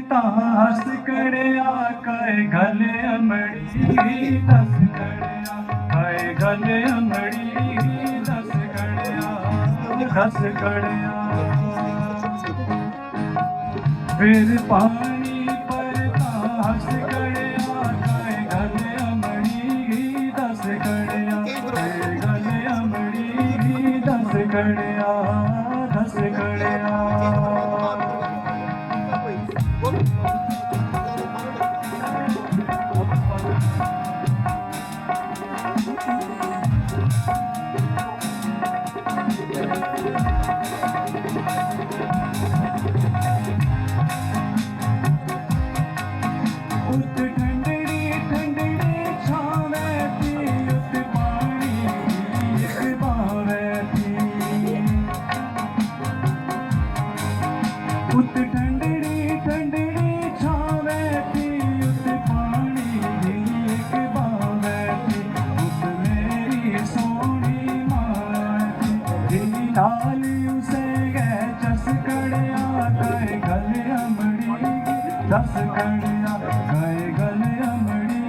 तास कड़िया काय गले अमड़ी दस कड़िया काय गले अमड़ी दस कड़िया फिर पानी पर तास कड़िया काय गले अमड़ी दस कड़िया काय गले अमड़ी दस कड़िया दस कड़िया उत ठंडड़ी ठंडड़ी छावे थी उत पानी एक बावे थी उत मेरी सोनी माँ थी नाल उसे गए चस कड़िया गए गले अमड़ी दस कड़िया गए गले अमड़ी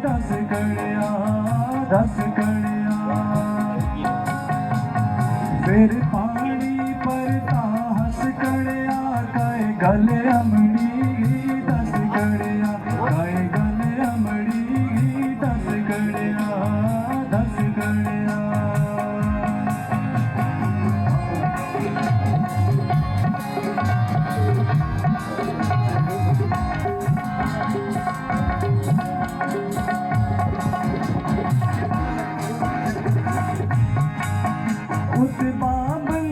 दस कड़िया दस कड़िया फिर पानी पर तास कड़िया गले अमड़ी दस कड़िया काय गले अमड़ी दस कड़िया दस कड़िया उस बाबल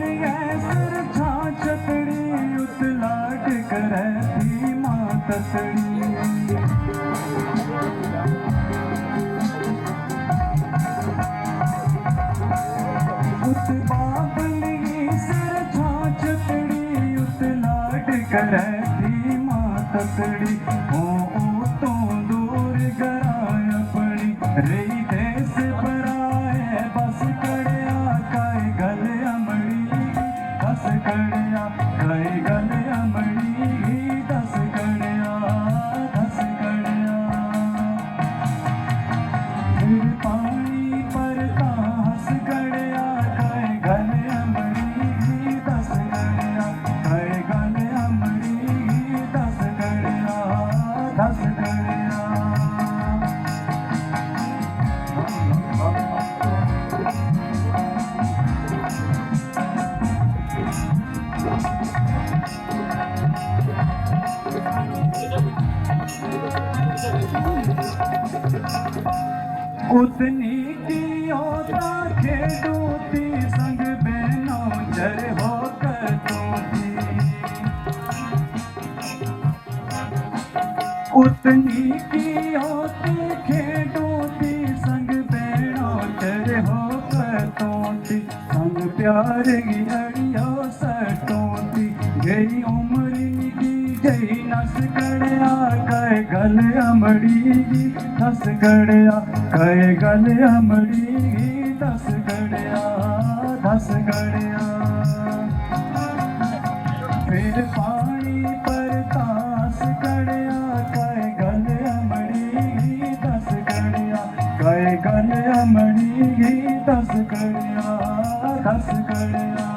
सिर छाछतड़ी उस लाड करे थी माँ तसड़ी उस बाबल सिर छाछतड़ी उस लाड करे थी माँ तसड़ी ओ तो दूर गराया पड़ी रही देश बराए बस कड़िया काय गले अमड़ी दस कड़िया काय गले अमड़ी दस कड़िया दस कड़िया फिर पानी पर तास कड़िया काय गले अमड़ी दस कड़िया काय गले अमड़ी दस कड़िया दस कड़िया उतनी की होता खेडूती संग बहनों चर होकर तूती उतनी की होती खेडूती संग बहनों चर होकर तूती संग प्यार की अड़ियो सटोती गई उम्र की गई नस कड़िया काय गले अमड़ी दस कड़िया काय गले अमड़ी दस कड़िया दस कड़िया फिर पानी पर तास कड़िया काय गले अमड़ी दस कड़िया काय गले अमड़ी दस कड़िया दस कड़िया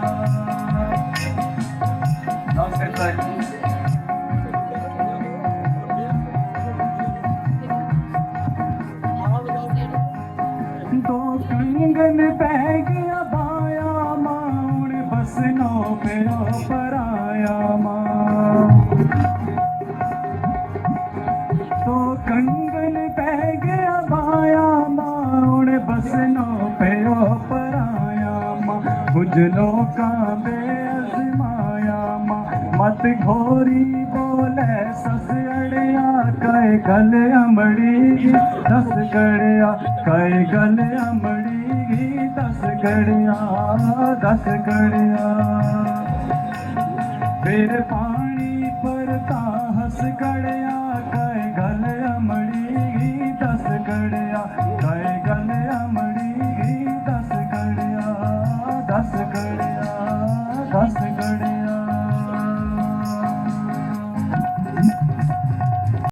दो कंगन पै गया बाया माउन बसनो पेरो पराया माँ दो कंगन पै गया बाया माउन बसनो पेरो पराया माँ बुझलो का बेअज़माया माँ मत घोरी बोले सस अड़िया काय गले अमड़ी दस कड़िया काय गले अमड़ी दस कड़िया दस कड़िया फिर पानी पर तास कड़िया